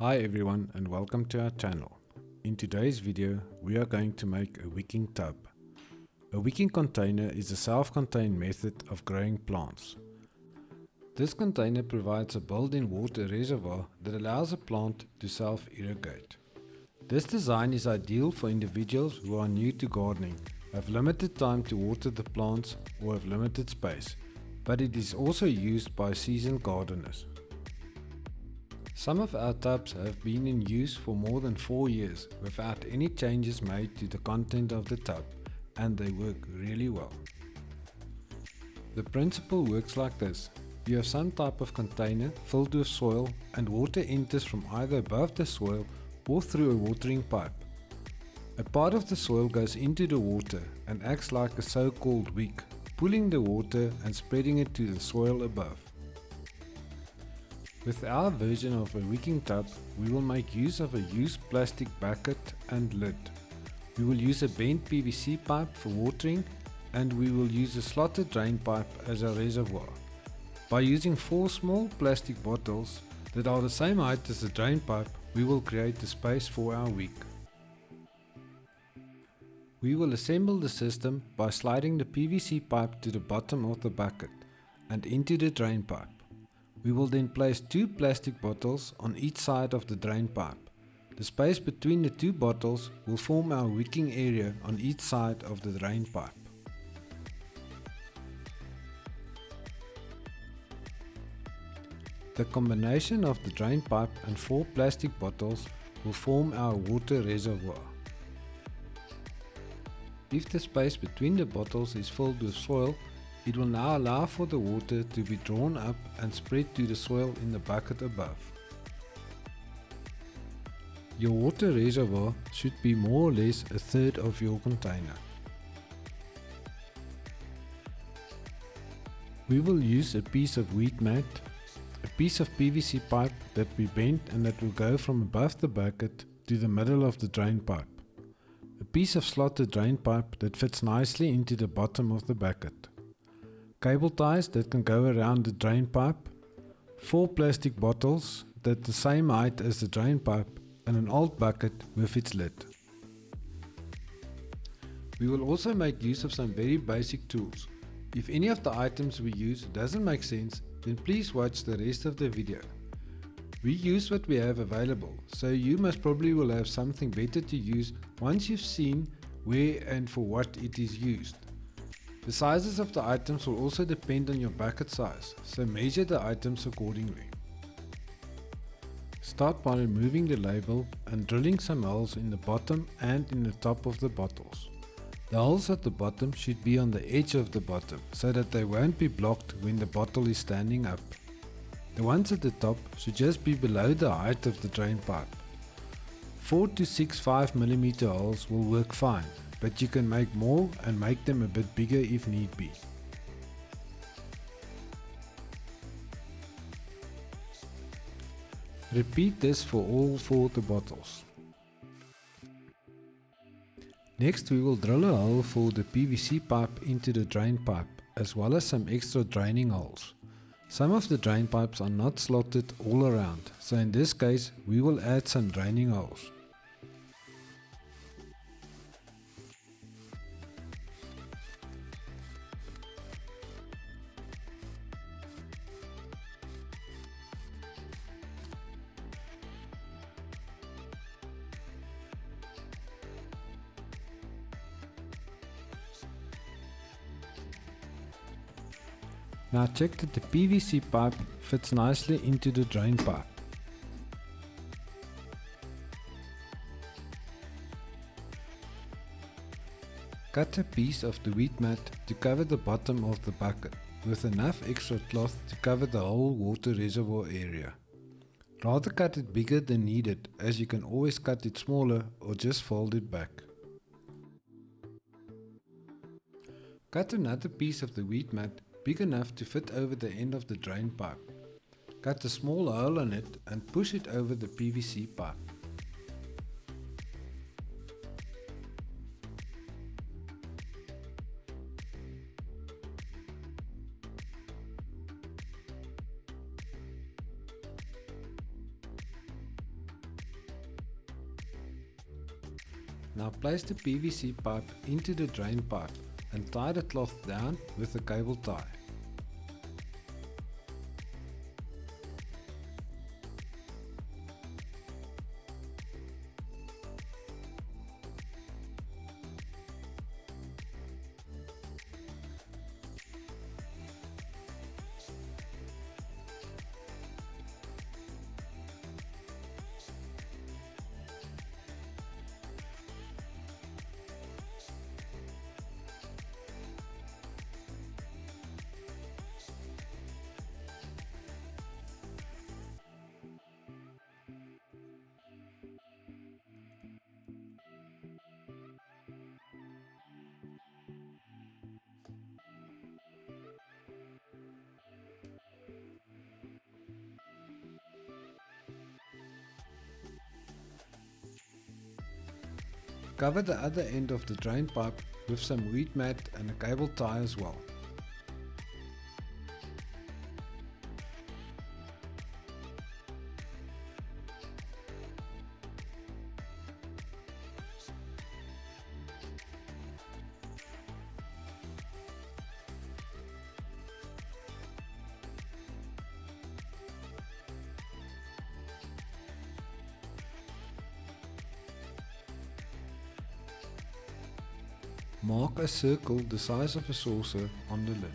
Hi everyone and welcome to our channel. In today's video we are going to make a wicking tub. A wicking container is a self-contained method of growing plants. This container provides a built-in water reservoir that allows a plant to self-irrigate. This design is ideal for individuals who are new to gardening, have limited time to water the plants or have limited space, but it is also used by seasoned gardeners. Some of our tubs have been in use for more than 4 years without any changes made to the content of the tub, and they work really well. The principle works like this. You have some type of container filled with soil and water enters from either above the soil or through a watering pipe. A part of the soil goes into the water and acts like a so-called wick, pulling the water and spreading it to the soil above. With our version of a wicking tub, we will make use of a used plastic bucket and lid. We will use a bent PVC pipe for watering, and we will use a slotted drain pipe as our reservoir. By using 4 small plastic bottles that are the same height as the drain pipe, we will create the space for our wick. We will assemble the system by sliding the PVC pipe to the bottom of the bucket and into the drain pipe. We will then place 2 plastic bottles on each side of the drain pipe. The space between the 2 bottles will form our wicking area on each side of the drain pipe. The combination of the drain pipe and 4 plastic bottles will form our water reservoir. If the space between the bottles is filled with soil, it will now allow for the water to be drawn up and spread to the soil in the bucket above. Your water reservoir should be more or less a third of your container. We will use a piece of wheat mat, a piece of PVC pipe that we bent and that will go from above the bucket to the middle of the drain pipe, a piece of slotted drain pipe that fits nicely into the bottom of the bucket, cable ties that can go around the drain pipe, 4 plastic bottles that the same height as the drain pipe, and an old bucket with its lid. We will also make use of some very basic tools. If any of the items we use doesn't make sense, then please watch the rest of the video. We use what we have available, so you most probably will have something better to use once you've seen where and for what it is used. The sizes of the items will also depend on your bucket size, so measure the items accordingly. Start by removing the label and drilling some holes in the bottom and in the top of the bottles. The holes at the bottom should be on the edge of the bottom, so that they won't be blocked when the bottle is standing up. The ones at the top should just be below the height of the drain pipe. 4 to 6 5mm holes will work fine, but you can make more and make them a bit bigger if need be. Repeat this for all 4 the bottles. Next we will drill a hole for the PVC pipe into the drain pipe, as well as some extra draining holes. Some of the drain pipes are not slotted all around, so in this case we will add some draining holes. Now check that the PVC pipe fits nicely into the drain pipe. Cut a piece of the wheat mat to cover the bottom of the bucket, with enough extra cloth to cover the whole water reservoir area. Rather cut it bigger than needed, as you can always cut it smaller or just fold it back. Cut another piece of the wheat mat big enough to fit over the end of the drain pipe. Cut a small hole in it and push it over the PVC pipe. Now place the PVC pipe into the drain pipe and tie the cloth down with a cable tie. Cover the other end of the drain pipe with some weed mat and a cable tie as well. Mark a circle the size of a saucer on the lid.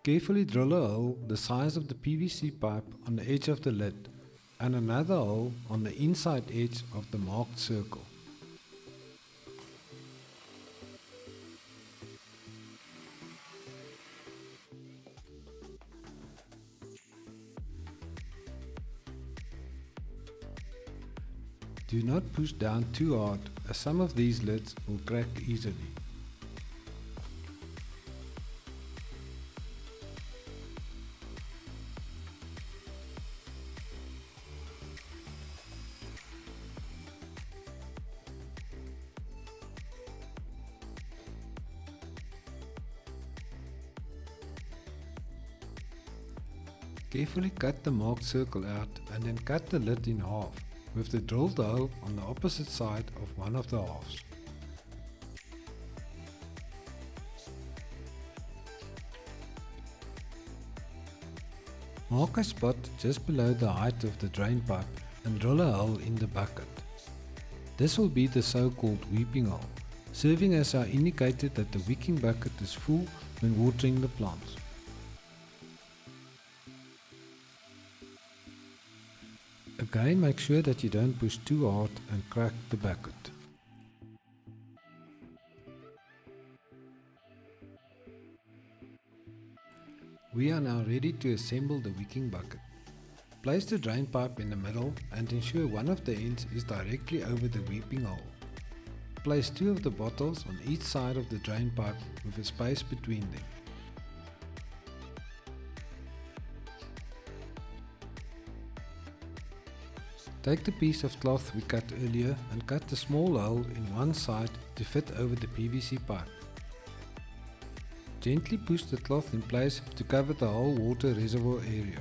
Carefully drill a hole the size of the PVC pipe on the edge of the lid and another hole on the inside edge of the marked circle. Do not push down too hard, as some of these lids will crack easily. Carefully cut the marked circle out and then cut the lid in half, with the drilled hole on the opposite side of one of the halves. Mark a spot just below the height of the drain pipe and drill a hole in the bucket. This will be the so-called weeping hole, serving as our indicator that the wicking bucket is full when watering the plants. Again, make sure that you don't push too hard and crack the bucket. We are now ready to assemble the wicking bucket. Place the drain pipe in the middle and ensure one of the ends is directly over the weeping hole. Place two of the bottles on each side of the drain pipe with a space between them. Take the piece of cloth we cut earlier and cut a small hole in one side to fit over the PVC pipe. Gently push the cloth in place to cover the whole water reservoir area.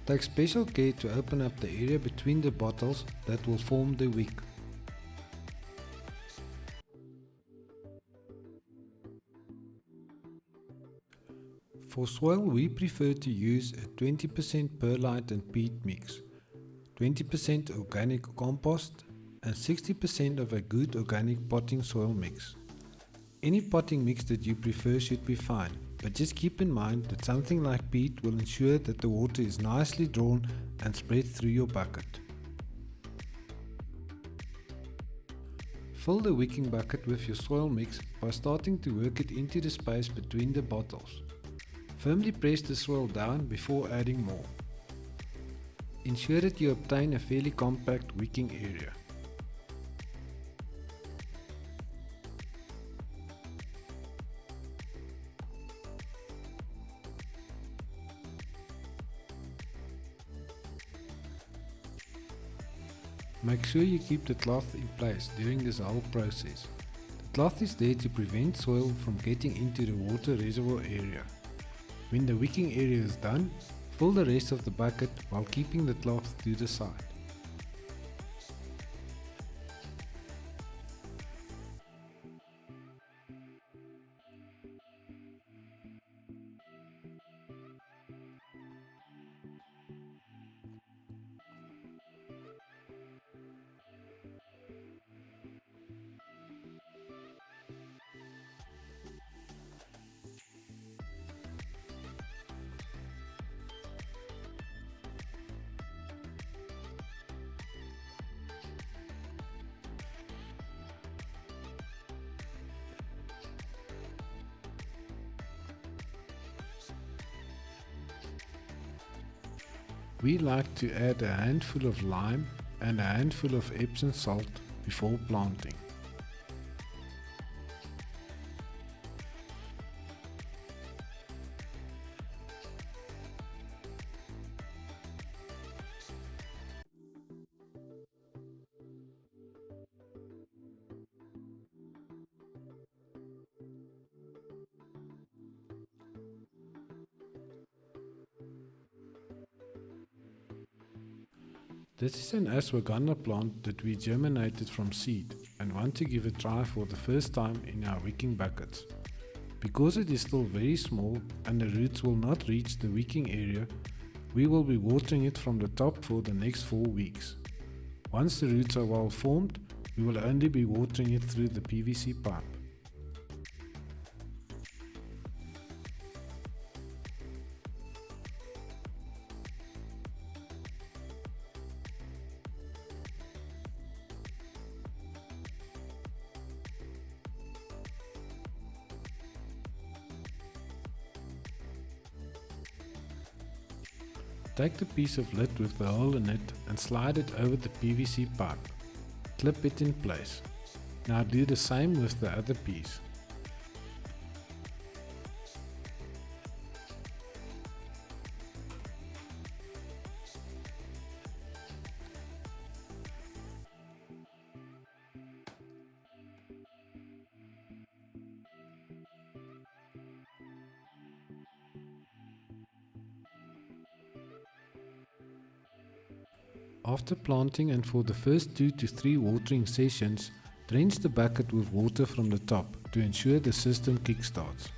Take special care to open up the area between the bottles that will form the wick. For soil, we prefer to use a 20% perlite and peat mix, 20% organic compost and 60% of a good organic potting soil mix. Any potting mix that you prefer should be fine, but just keep in mind that something like peat will ensure that the water is nicely drawn and spread through your bucket. Fill the wicking bucket with your soil mix by starting to work it into the space between the bottles. Firmly press the soil down before adding more. Ensure that you obtain a fairly compact wicking area. Make sure you keep the cloth in place during this whole process. The cloth is there to prevent soil from getting into the water reservoir area. When the wicking area is done, fill the rest of the bucket while keeping the cloth to the side. We like to add a handful of lime and a handful of Epsom salt before planting. This is an ashwagandha plant that we germinated from seed and want to give a try for the first time in our wicking buckets. Because it is still very small and the roots will not reach the wicking area, we will be watering it from the top for the next 4 weeks. Once the roots are well formed, we will only be watering it through the PVC pipe. Take the piece of lid with the hole in it and slide it over the PVC pipe. Clip it in place. Now do the same with the other piece. After planting and for the first 2 to 3 watering sessions, drench the bucket with water from the top to ensure the system kickstarts.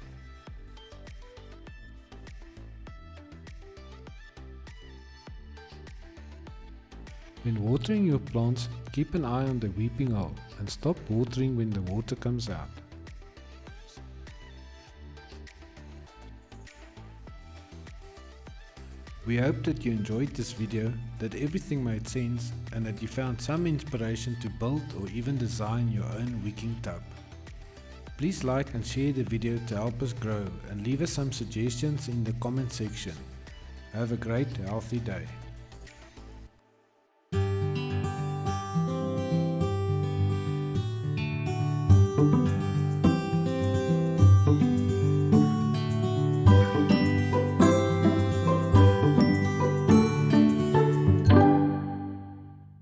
When watering your plants, keep an eye on the weeping hole and stop watering when the water comes out. We hope that you enjoyed this video, that everything made sense and that you found some inspiration to build or even design your own wicking tub. Please like and share the video to help us grow and leave us some suggestions in the comment section. Have a great healthy day.